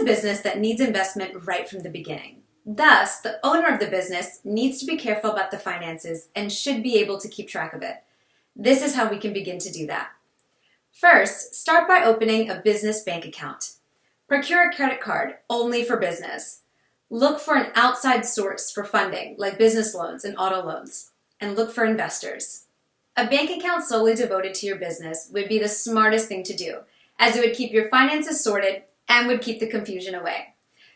business that needs investment right from the beginning. Thus, the owner of the business needs to be careful about the finances and should be able to keep track of it. This is how we can begin to do that. First, start by opening a business bank account. Procure a credit card only for business. Look for an outside source for funding, like business loans and auto loans, and look for investors. A bank account solely devoted to your business would be the smartest thing to do, as it would keep your finances sorted and would keep the confusion away.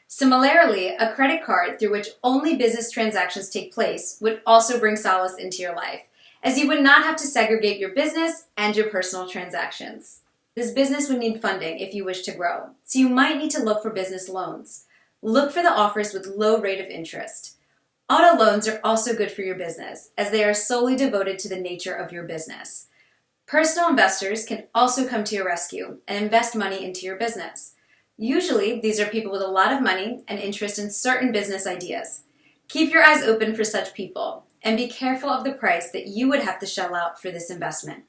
Similarly, a credit card through which only business transactions take place would also bring solace into your life, as you would not have to segregate your business and your personal transactions. This business would need funding if you wish to grow, so you might need to look for business loans. Look for the offers with low rate of interest. Auto loans are also good for your business, as they are solely devoted to the nature of your business. Personal investors can also come to your rescue and invest money into your business. Usually, these are people with a lot of money and interest in certain business ideas. Keep your eyes open for such people, and be careful of the price that you would have to shell out for this investment.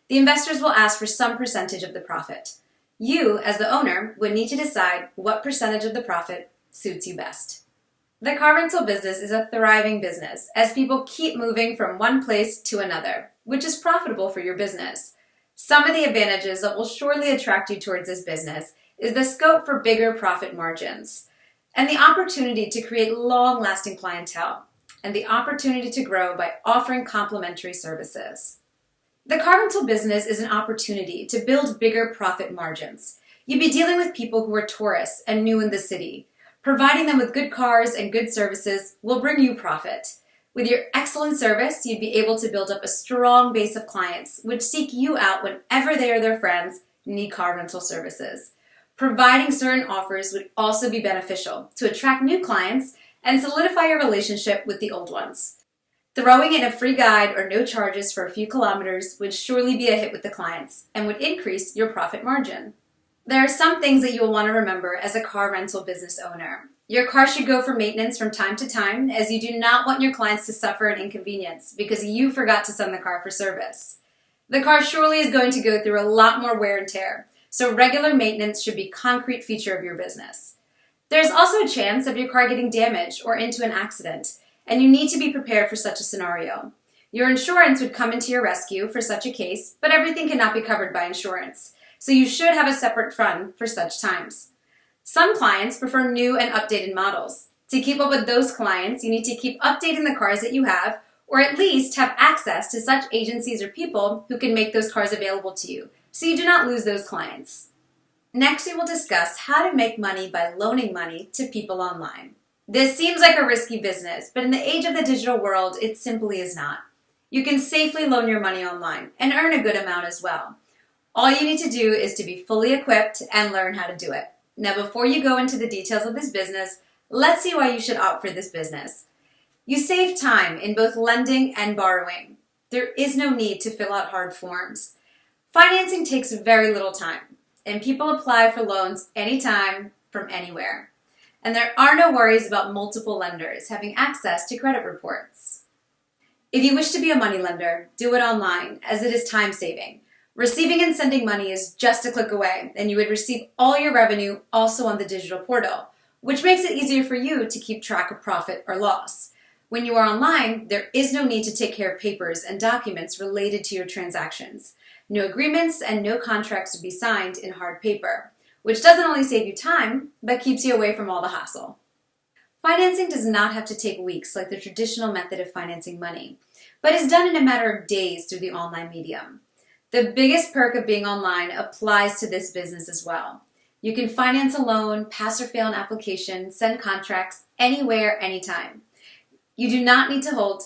The investors will ask for some percentage of the profit. You, as the owner, would need to decide what percentage of the profit suits you best. The car rental business is a thriving business, as people keep moving from one place to another, which is profitable for your business. Some of the advantages that will surely attract you towards this business is the scope for bigger profit margins, and the opportunity to create long-lasting clientele, and the opportunity to grow by offering complementary services. The car rental business is an opportunity to build bigger profit margins. You'd be dealing with people who are tourists and new in the city. Providing them with good cars and good services will bring you profit. With your excellent service, you'd be able to build up a strong base of clients which seek you out whenever they or their friends need car rental services. Providing certain offers would also be beneficial to attract new clients and solidify your relationship with the old ones. Throwing in a free guide or no charges for a few kilometers would surely be a hit with the clients and would increase your profit margin. There are some things that you will want to remember as a car rental business owner. Your car should go for maintenance from time to time, as you do not want your clients to suffer an inconvenience because you forgot to send the car for service. The car surely is going to go through a lot more wear and tear, so regular maintenance should be a concrete feature of your business. There's also a chance of your car getting damaged or into an accident, and you need to be prepared for such a scenario. Your insurance would come into your rescue for such a case, but everything cannot be covered by insurance, so you should have a separate fund for such times. Some clients prefer new and updated models. To keep up with those clients, you need to keep updating the cars that you have, or at least have access to such agencies or people who can make those cars available to you, so you do not lose those clients. Next, we will discuss how to make money by loaning money to people online. This seems like a risky business, but in the age of the digital world, it simply is not. You can safely loan your money online and earn a good amount as well. All you need to do is to be fully equipped and learn how to do it. Now, before you go into the details of this business, let's see why you should opt for this business. You save time in both lending and borrowing. There is no need to fill out hard forms. Financing takes very little time, and people apply for loans anytime from anywhere. And there are no worries about multiple lenders having access to credit reports. If you wish to be a money lender, do it online, as it is time-saving. Receiving and sending money is just a click away, and you would receive all your revenue also on the digital portal, which makes it easier for you to keep track of profit or loss. When you are online, there is no need to take care of papers and documents related to your transactions. No agreements and no contracts would be signed in hard paper, which doesn't only save you time, but keeps you away from all the hassle. Financing does not have to take weeks like the traditional method of financing money, but is done in a matter of days through the online medium. The biggest perk of being online applies to this business as well. You can finance a loan, pass or fail an application, send contracts anywhere, anytime. You do not need to hold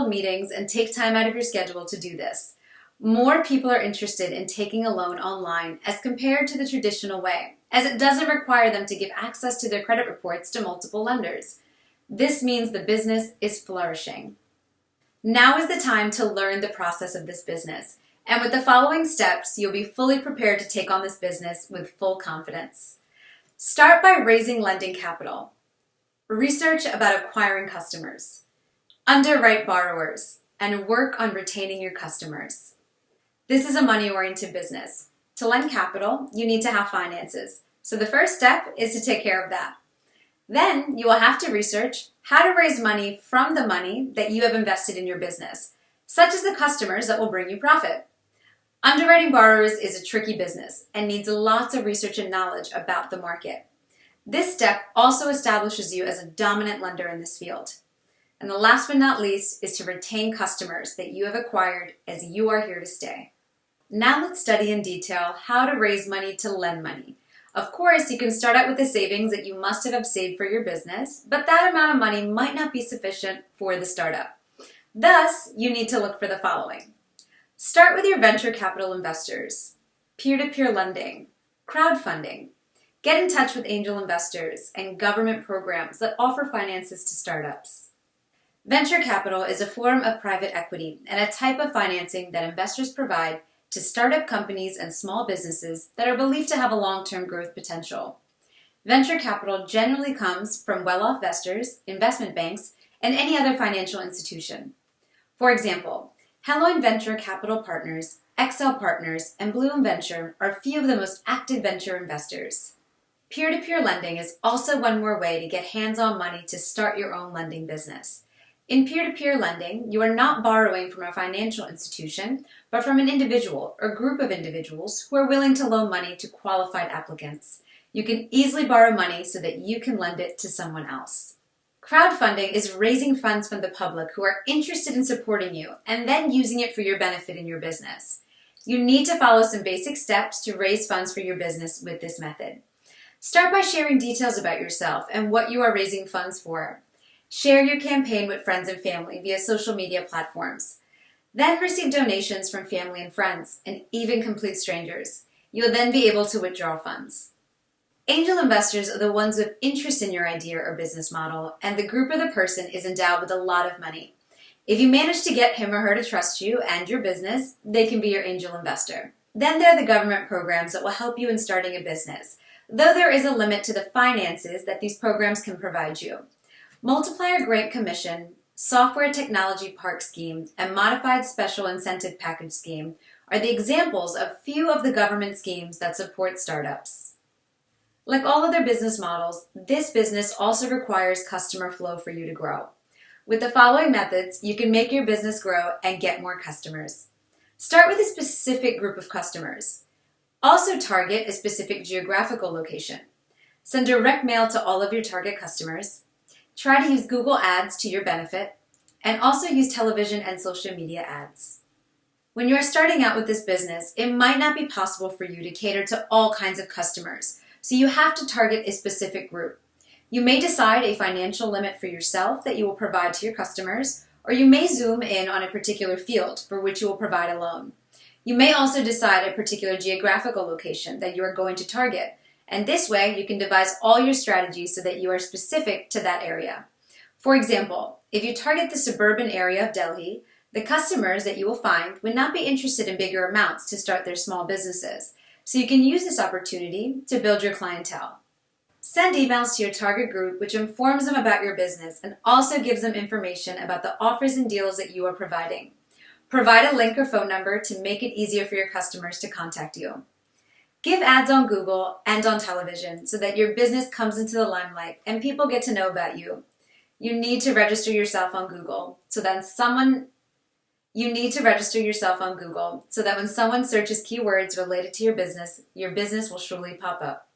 meetings and take time out of your schedule to do this. More people are interested in taking a loan online as compared to the traditional way, as it doesn't require them to give access to their credit reports to multiple lenders. This means the business is flourishing. Now is the time to learn the process of this business, and with the following steps, you'll be fully prepared to take on this business with full confidence. Start by raising lending capital. Research about acquiring customers. Underwrite borrowers, and work on retaining your customers. This is a money-oriented business. To lend capital, you need to have finances. So the first step is to take care of that. Then you will have to research how to raise money from the money that you have invested in your business, such as the customers that will bring you profit. Underwriting borrowers is a tricky business and needs lots of research and knowledge about the market. This step also establishes you as a dominant lender in this field. And the last but not least is to retain customers that you have acquired, as you are here to stay. Now let's study in detail how to raise money to lend money. Of course, you can start out with the savings that you must have saved for your business, but that amount of money might not be sufficient for the startup. Thus, you need to look for the following. Start with your venture capital investors, peer-to-peer lending, crowdfunding. Get in touch with angel investors and government programs that offer finances to startups. Venture capital is a form of private equity and a type of financing that investors provide to startup companies and small businesses that are believed to have a long-term growth potential. Venture capital generally comes from well-off investors, investment banks, and any other financial institution. For example, Helloin Venture Capital Partners, Excel Partners, and Bloom Venture are a few of the most active venture investors. Peer-to-peer lending is also one more way to get hands-on money to start your own lending business. In peer-to-peer lending, you are not borrowing from a financial institution, but from an individual or group of individuals who are willing to loan money to qualified applicants. You can easily borrow money so that you can lend it to someone else. Crowdfunding is raising funds from the public who are interested in supporting you and then using it for your benefit in your business. You need to follow some basic steps to raise funds for your business with this method. Start by sharing details about yourself and what you are raising funds for. Share your campaign with friends and family via social media platforms. Then receive donations from family and friends, and even complete strangers. You'll then be able to withdraw funds. Angel investors are the ones with interest in your idea or business model, and the group or the person is endowed with a lot of money. If you manage to get him or her to trust you and your business, they can be your angel investor. Then there are the government programs that will help you in starting a business, though there is a limit to the finances that these programs can provide you. Multiplier Grant Commission, Software Technology Park Scheme, and Modified Special Incentive Package Scheme are the examples of few of the government schemes that support startups. Like all other business models, this business also requires customer flow for you to grow. With the following methods, you can make your business grow and get more customers. Start with a specific group of customers. Also target a specific geographical location. Send direct mail to all of your target customers. Try to use Google Ads to your benefit, and also use television and social media ads. When you are starting out with this business, it might not be possible for you to cater to all kinds of customers, so you have to target a specific group. You may decide a financial limit for yourself that you will provide to your customers, or you may zoom in on a particular field for which you will provide a loan. You may also decide a particular geographical location that you are going to target, and this way you can devise all your strategies so that you are specific to that area. For example, if you target the suburban area of Delhi, the customers that you will find would not be interested in bigger amounts to start their small businesses, so you can use this opportunity to build your clientele. Send emails to your target group which informs them about your business and also gives them information about the offers and deals that you are providing. Provide a link or phone number to make it easier for your customers to contact you. Give ads on Google and on television so that your business comes into the limelight and people get to know about you. You need to register yourself on Google so that when someone searches keywords related to your business will surely pop up.